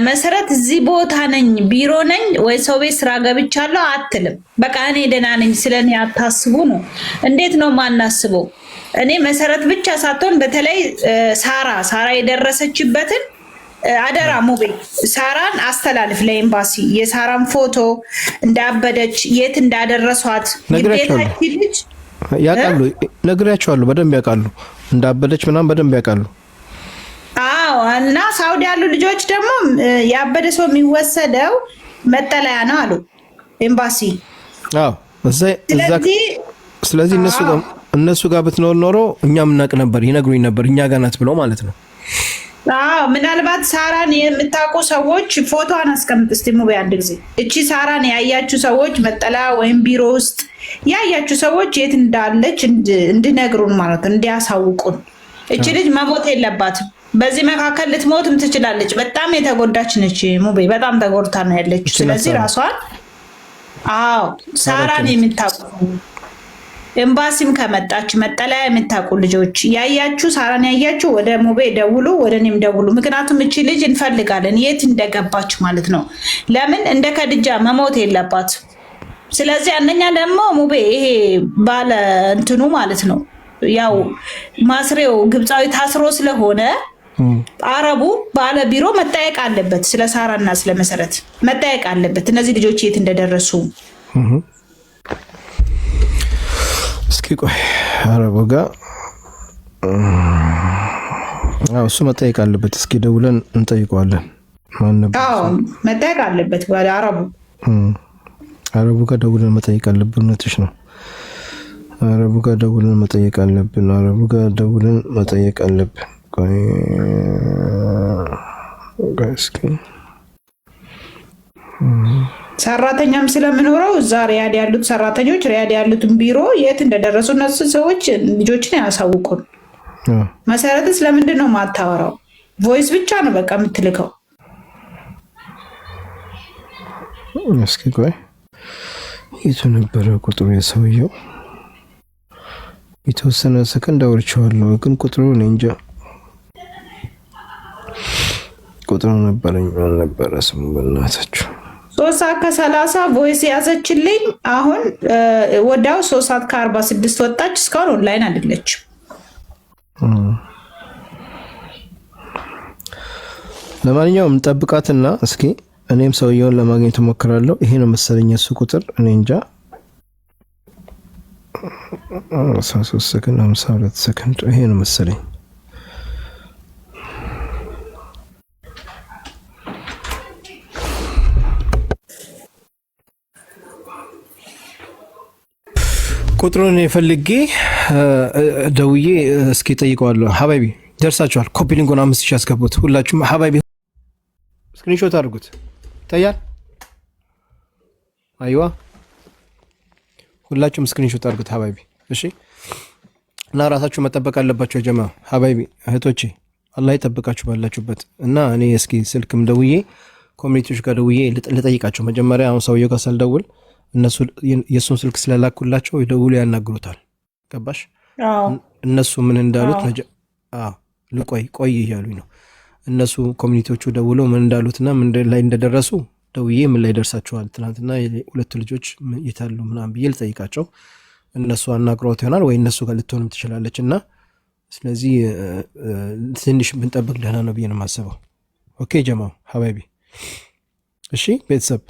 መሰረት እዚህ ቦታ ነኝ ቢሮ ነኝ ወይ ሰው ቤት ስራ ገብቻለሁ አትልም። በቃ እኔ ደህና ነኝ ስለኔ አታስቡ ነው። እንዴት ነው ማናስበው? እኔ መሰረት ብቻ ሳትሆን በተለይ ሳራ የደረሰችበትን አደራ ሙቤ ሳራን አስተላልፍ ለኤምባሲ የሳራን ፎቶ እንዳበደች የት እንዳደረሷት ግዴታችን ልጅ ያውቃሉ። ነግሬያቸዋለሁ። በደንብ ያውቃሉ። እንዳበደች ምናምን በደንብ ያውቃሉ። አዎ እና ሳውዲ ያሉ ልጆች ደግሞ ያበደ ሰው የሚወሰደው መጠለያ ነው አሉ ኤምባሲ። አዎ ስለዚህ እነሱ ጋር ብትኖር ኖሮ እኛም እናቅ ነበር፣ ይነግሩኝ ነበር እኛ ጋር ናት ብለው ማለት ነው። አዎ ምናልባት ሳራን የምታውቁ ሰዎች ፎቶዋን አስቀምጥ እስቲ ሙቤ አንድ ጊዜ። እቺ ሳራን ያያችሁ ሰዎች መጠለያ ወይም ቢሮ ውስጥ ያያችሁ ሰዎች የት እንዳለች እንድነግሩን ማለት ነው፣ እንዲያሳውቁን። እቺ ልጅ መሞት የለባትም። በዚህ መካከል ልትሞትም ትችላለች። በጣም የተጎዳች ነች ሙቤ፣ በጣም ተጎድታ ነው ያለችው። ስለዚህ ራሷን ሳራን የምታውቁ ኤምባሲም ከመጣች መጠለያ የምታውቁ ልጆች ያያችሁ ሳራን ያያችሁ ወደ ሙቤ ደውሉ፣ ወደ እኔም ደውሉ። ምክንያቱም እቺ ልጅ እንፈልጋለን የት እንደገባች ማለት ነው። ለምን እንደ ከድጃ መሞት የለባት። ስለዚህ አንደኛ ደግሞ ሙቤ ይሄ ባለ እንትኑ ማለት ነው ያው ማስሬው ግብፃዊ ታስሮ ስለሆነ አረቡ ባለ ቢሮ መጠየቅ አለበት። ስለ ሳራና ስለ መሰረት መጠየቅ አለበት። እነዚህ ልጆች የት እንደደረሱ እስኪ ቆይ አረቡ ጋር እሱ መጠየቅ አለበት። እስኪ ደውለን እንጠይቀዋለን። ማን ነበር? መጠየቅ አለበት አረቡ ጋር ደውለን መጠየቅ አለብን። እውነትሽ ነው። አረቡ ጋር ደውለን መጠየቅ አለብን። እስኪ ሰራተኛም ስለምኖረው እዛ ሪያድ ያሉት ሰራተኞች ሪያድ ያሉትን ቢሮ የት እንደደረሱ እነሱ ሰዎች ልጆችን ያሳውቁን። መሰረትስ ለምንድን ነው ማታወራው? ቮይስ ብቻ ነው በቃ የምትልከው። እስኪ ቆይ የቱ ነበረ ቁጥሩ የሰውየው? የተወሰነ ሰከንድ አውርቼዋለሁ ግን ቁጥሩ እኔ እንጃ። ቁጥሩ ነበረኝ አልነበረ ስሙ በእናታችሁ 3:30 ቮይስ ያዘችልኝ። አሁን ወዳው 3:46 ወጣች። እስካሁን ኦንላይን አይደለች። ለማንኛውም እንጠብቃትና እስኪ እኔም ሰውየውን ለማግኘት እሞክራለሁ። ይሄ ነው መሰለኝ እሱ ቁጥር እኔ እንጃ። 13 ሰከንድ 52 ሰከንድ ይሄ ነው መሰለኝ። ቁጥሩን የፈልጌ ደውዬ እስኪ ጠይቀዋለሁ። ሀባይቢ ደርሳችኋል። ኮፒ ሊንኩን 5000 ያስገቡት ሁላችሁም። ሀባይቢ ስክሪንሾት አድርጉት። ይታያል። አይዋ ሁላችሁም ስክሪንሾት አድርጉት ሀባይቢ። እሺ እና ራሳችሁ መጠበቅ አለባችሁ ጀማ ሀባይቢ እህቶቼ፣ አላህ ይጠብቃችሁ ባላችሁበት። እና እኔ እስኪ ስልክም ደውዬ ኮሚኒቲዎች ጋር ደውዬ ልጠይቃቸው መጀመሪያ። አሁን ሰውየው ጋር ሳልደውል እነሱ የሱን ስልክ ስለላኩላቸው ይደውሉ ያናግሩታል። ገባሽ? እነሱ ምን እንዳሉት ቆይ እያሉኝ ነው። እነሱ ኮሚኒቲዎቹ ደውለው ምን እንዳሉትና ምን ላይ እንደደረሱ ደውዬ ምን ላይ ደርሳችኋል ትናንትና ሁለቱ ልጆች ይታሉ ምናምን ብዬ ልጠይቃቸው። እነሱ አናግረውት ይሆናል ወይ እነሱ ጋር ልትሆንም ትችላለች። እና ስለዚህ ትንሽ ብንጠብቅ ደህና ነው ብዬ ነው የማስበው። ኦኬ ጀማው ሀባይቢ። እሺ ቤተሰብ፣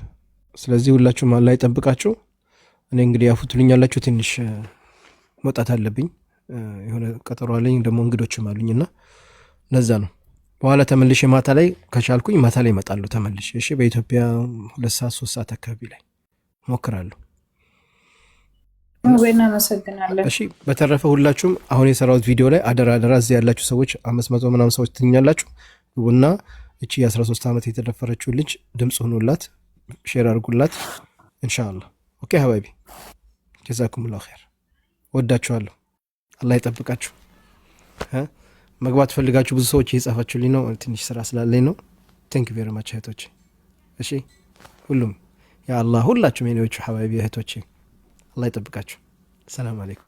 ስለዚህ ሁላችሁም አላህ ይጠብቃችሁ። እኔ እንግዲህ ያፉትልኛላችሁ ትንሽ መውጣት አለብኝ፣ የሆነ ቀጠሮ አለኝ፣ ደግሞ እንግዶችም አሉኝና ለዛ ነው። በኋላ ተመልሼ ማታ ላይ ከቻልኩኝ ማታ ላይ እመጣለሁ ተመልሼ። እሺ በኢትዮጵያ 2 ሰዓት 3 ሰዓት አካባቢ ላይ ሞክራለሁ። እሺ በተረፈ ሁላችሁም አሁን የሰራሁት ቪዲዮ ላይ አደራ እዚህ ያላችሁ ሰዎች 500 ምናምን ሰዎች ትኛላችሁ እና እቺ የ13 ዓመት የተደፈረችው ልጅ ድምጽ ሆኖላት ሼር አድርጉላት ኢንሻአላህ። ኦኬ ሀባይቢ ጀዛኩሙላሁ ኸይር። ወዳችኋለሁ። አላህ ይጠብቃችሁ። መግባት ፈልጋችሁ ብዙ ሰዎች እየጻፋችሁልኝ ነው። ትንሽ ስራ ስላለኝ ነው። ቴንክ ዩ ቬሪ ማች እህቶቼ። እሺ ሁሉም ያ አላህ ሁላችሁም የኔዎቹ ሀባይቢ እህቶቼ አላህ ይጠብቃችሁ። ሰላም አለይኩም።